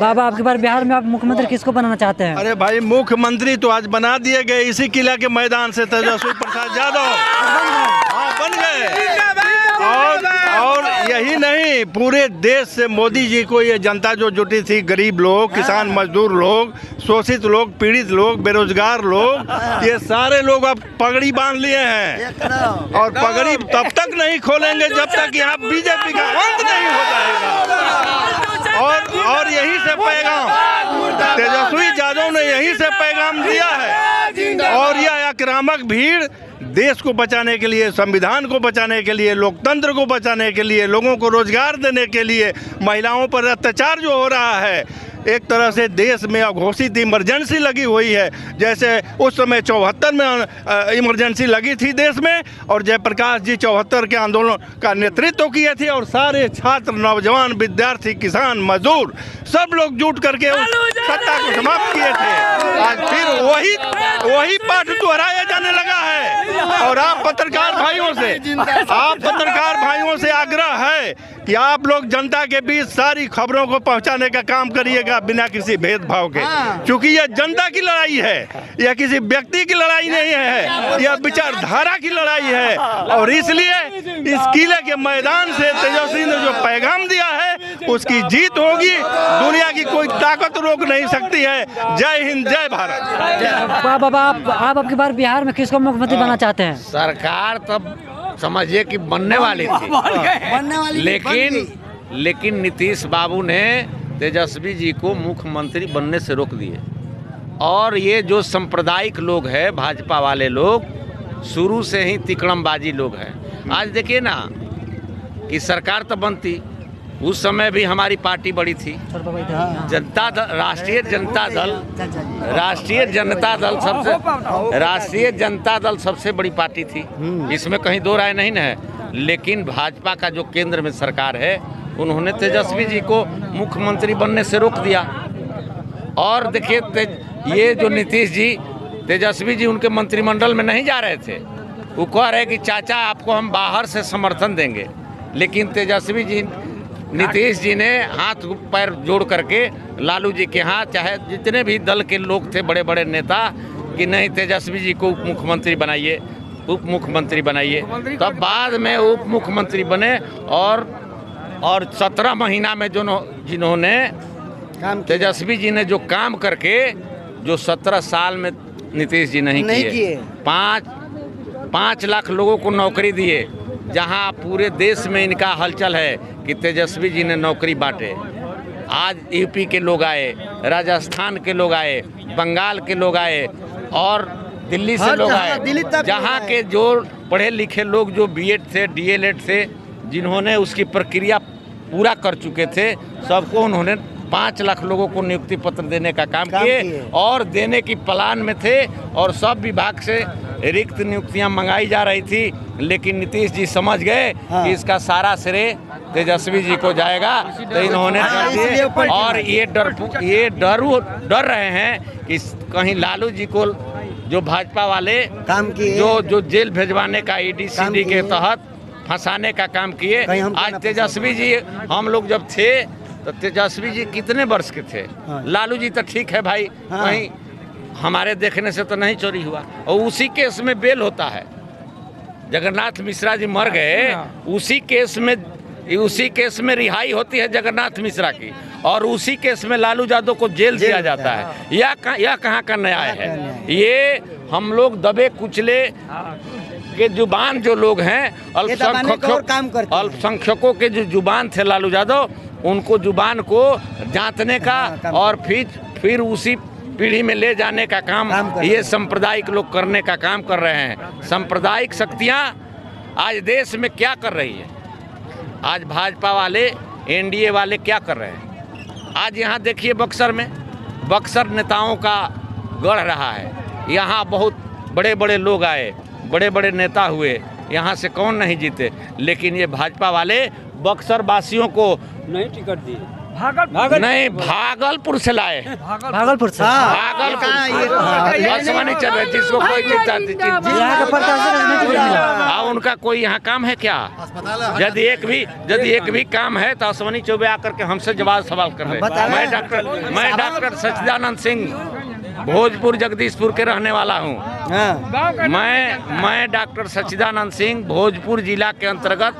बाबा आपके बार बिहार में आप मुख्यमंत्री किसको बनाना चाहते हैं? अरे भाई मुख्यमंत्री तो आज बना दिए गए इसी किला के मैदान से, तेजस्वी प्रसाद यादव। हाँ बन गए। और यही नहीं, पूरे देश से मोदी जी को ये जनता जो जुटी थी, गरीब लोग, किसान मजदूर लोग, शोषित लोग, पीड़ित लोग, बेरोजगार लोग, ये सारे लोग अब पगड़ी बांध लिए हैं। और पगड़ी तब तक नहीं खोलेंगे जब तक यहाँ बीजेपी का अंत नहीं हो जाएगा। और यही से पैगाम तेजस्वी यादव ने यही से पैगाम दिया है। और यह आक्रामक भीड़ देश को बचाने के लिए, संविधान को बचाने के लिए, लोकतंत्र को बचाने के लिए, लोगों को रोजगार देने के लिए, महिलाओं पर अत्याचार जो हो रहा है, एक तरह से देश में अघोषित इमरजेंसी लगी हुई है। जैसे उस समय 74 में इमरजेंसी लगी थी देश में, और जयप्रकाश जी 74 के आंदोलन का नेतृत्व किए थे, और सारे छात्र, नौजवान, विद्यार्थी, किसान, मजदूर सब लोग जुट करके उस सत्ता को समाप्त किए थे। आज फिर वही पाठ दोहराया जाने लगा है। और आप पत्रकार भाइयों से आग्रह है कि आप लोग जनता के बीच सारी खबरों को पहुंचाने का काम करिएगा बिना किसी भेदभाव के, क्योंकि यह जनता की लड़ाई है, यह किसी व्यक्ति की लड़ाई नहीं है, यह विचारधारा की लड़ाई है। और इसलिए इस किले के मैदान से तेजस्वी ने जो पैगाम दिया है उसकी जीत होगी। दुनिया की कोई ताकत रोक नहीं सकती है। जय हिंद, जय भारत। बाबा आप आपकी बार बिहार में किसको मुख्यमंत्री बनाना चाहते हैं? सरकार तब समझिए कि बनने वाली थी, लेकिन नीतीश बाबू ने तेजस्वी जी को मुख्यमंत्री बनने से रोक दिए। और ये जो सांप्रदायिक लोग हैं, भाजपा वाले लोग, शुरू से ही तिकड़मबाजी लोग हैं। आज देखिए ना कि सरकार तो बनती, उस समय भी हमारी पार्टी बड़ी थी, जनता दल, राष्ट्रीय जनता दल सबसे बड़ी पार्टी थी, इसमें कहीं दो राय नहीं है। लेकिन भाजपा का जो केंद्र में सरकार है, उन्होंने तेजस्वी जी को मुख्यमंत्री बनने से रोक दिया। और देखिए ये जो नीतीश जी, तेजस्वी जी उनके मंत्रिमंडल में नहीं जा रहे थे, वो कह रहे कि चाचा आपको हम बाहर से समर्थन देंगे। लेकिन तेजस्वी जी, नीतीश जी ने हाथ पैर जोड़ करके लालू जी के यहाँ, चाहे जितने भी दल के लोग थे, बड़े बड़े नेता, कि नहीं तेजस्वी जी को उप मुख्यमंत्री बनाइए, उप मुख्यमंत्री बनाइए। तब बाद में उप मुख्यमंत्री बने। और 17 महीना में जिन्होंने तेजस्वी जी ने जो काम करके, जो 17 साल में नीतीश जी नहीं किए। 5 लाख लोगों को नौकरी दिए, जहां पूरे देश में इनका हलचल है कि तेजस्वी जी ने नौकरी बांटे। आज यूपी के लोग आए, राजस्थान के लोग आए, बंगाल के लोग आए, और दिल्ली से लोग आए, जहां के जो पढ़े लिखे लोग, जो बीएड थे, डीएलएड थे, जिन्होंने उसकी प्रक्रिया पूरा कर चुके थे, सबको उन्होंने 5 लाख लोगों को नियुक्ति पत्र देने का काम किए, और देने की प्लान में थे। और सब विभाग से रिक्त नियुक्तियां मंगाई जा रही थी, लेकिन नीतीश जी समझ गए कि इसका सारा श्रेय तेजस्वी जी को जाएगा, तो इन्होंने कर दिए। और ये डर रहे हैं कि कहीं लालू जी को, जो भाजपा वाले काम किए, जो जेल भेजवाने का ईडी-सीडी के तहत फंसाने का काम किए। आज तेजस्वी जी, हम लोग जब थे तो तेजस्वी जी कितने वर्ष के थे? लालू जी तो ठीक है भाई, कहीं हमारे देखने से तो नहीं चोरी हुआ। और उसी केस में बेल होता है। जगन्नाथ मिश्रा जी मर गए, उसी केस में रिहाई होती है जगन्नाथ मिश्रा की, और उसी केस में लालू यादव को जेल दिया जाता है। यह कहाँ का न्याय है? ये हम लोग दबे कुचले के जुबान जो लोग हैं, अल्पसंख्यकों के जो जुबान थे लालू यादव, उनको जुबान को जांचने का और फिर उसी पीढ़ी में ले जाने का काम ये सांप्रदायिक लोग करने का काम कर रहे हैं। सांप्रदायिक शक्तियां आज देश में क्या कर रही है? आज भाजपा वाले, एनडीए वाले क्या कर रहे हैं? आज यहाँ देखिए बक्सर नेताओं का गढ़ रहा है। यहाँ बहुत बड़े बड़े लोग आए, बड़े बड़े नेता हुए, यहाँ से कौन नहीं जीते। लेकिन ये भाजपा वाले बक्सर वासियों को नहीं टिकट दिए। नहीं, भागलपुर से लाए। भागलपुर से। आसमानी चौबे जिसको कोई चिंता यहाँ का प्रत्याशी मिला। उनका कोई यहाँ काम है क्या? यदि एक भी काम है तो आसमानी चौबे आकर के हमसे जवाब सवाल कर रहे हैं। मैं डॉक्टर सच्चिदानंद सिंह भोजपुर जगदीशपुर के रहने वाला हूँ। मैं डॉक्टर सच्चिदानंद सिंह भोजपुर जिला के अंतर्गत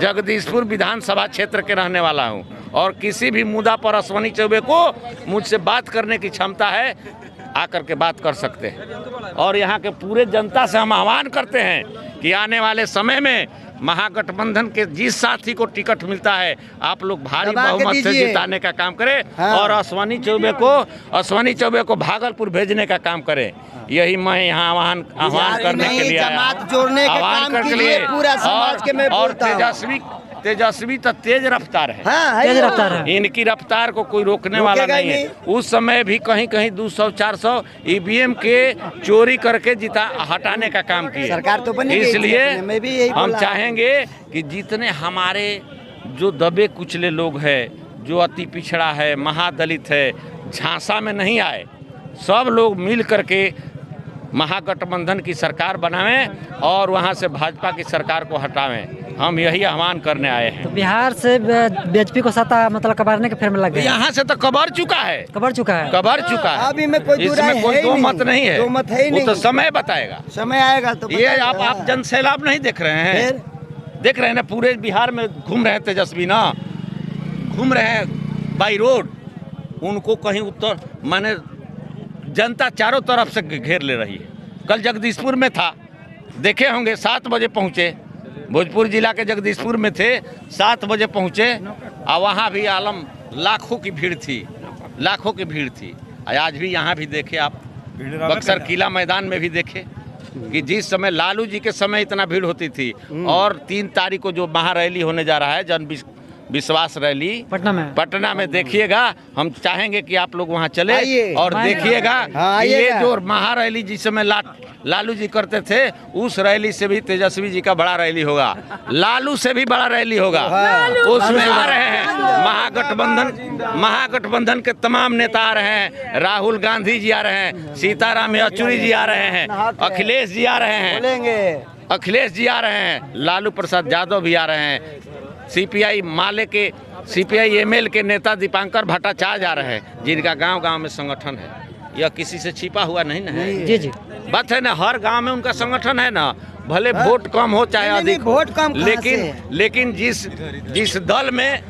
जगदीशपुर विधानसभा क्षेत्र के रहने वाला हूँ और किसी भी मुद्दा पर आसमानी चौबे को मुझसे बात करने की क्षमता है, आकर के बात कर सकते हैं। और यहाँ के पूरे जनता से हम आह्वान करते हैं कि आने वाले समय में महागठबंधन के जिस साथी को टिकट मिलता है आप लोग भारी बहुमत से जिताने का काम करें और आसमानी चौबे को भागलपुर भेजने का काम करें। यही मैं यहाँ आह्वान करने के लिए आया। और तेजस्वी तो तेज रफ्तार है। तेज रफ्तार है। इनकी रफ्तार को कोई रोकने वाला नहीं है। उस समय भी कहीं 200-400 ईवीएम के चोरी करके हटाने का काम किया सरकार तो बनी। इसलिए हम चाहेंगे कि जितने हमारे जो दबे कुचले लोग हैं, जो अति पिछड़ा है, महादलित है, झांसा में नहीं आए, सब लोग मिल करके महागठबंधन की सरकार बनावें और वहां से भाजपा की सरकार को हटावें। हम यही आह्वान करने आए हैं। तो बिहार से बीजेपी को सत्ता मतलब कबारने के फेर में लग गए। यहाँ से तो कबर चुका है। अभी में कोई इसमें कोई दो मत नहीं है। वो तो समय बताएगा, समय आएगा तो ये आप जन सैलाब नहीं देख रहे हैं? देख रहे हैं ना, पूरे बिहार में घूम रहे हैं तेजस्वी ना, घूम रहे हैं बाई रोड। उनको कहीं उत्तर माने जनता चारों तरफ से घेर ले रही है। कल जगदीशपुर में था, देखे होंगे, 7 बजे पहुँचे। भोजपुर जिला के जगदीशपुर में थे, 7 बजे पहुँचे और वहाँ भी आलम लाखों की भीड़ थी। आज भी यहाँ भी देखे आप, बक्सर किला मैदान में भी देखे कि जिस समय लालू जी के समय इतना भीड़ होती थी और 3 तारीख को जो महारैली होने जा रहा है, जन विश्वास रैली पटना में देखिएगा। हम चाहेंगे कि आप लोग वहां चले और देखिएगा ये जो महारैली जिस समय लालू जी करते थे, उस रैली से भी तेजस्वी जी का बड़ा रैली होगा, लालू से भी बड़ा रैली होगा। उसमें आ रहे हैं महागठबंधन के तमाम नेता आ रहे हैं, राहुल गांधी जी आ रहे हैं, सीताराम येचुरी जी आ रहे हैं, अखिलेश जी आ रहे हैं, लालू प्रसाद यादव भी आ रहे हैं, सीपीआई एमएल के नेता दीपांकर भट्टाचार्य आ रहे हैं, जिनका गांव-गांव में संगठन है। यह किसी से छिपा हुआ नहीं है। जी बात है ना, हर गांव में उनका संगठन है ना, भले वोट कम हो चाहे अधिक हो, लेकिन जिस दल में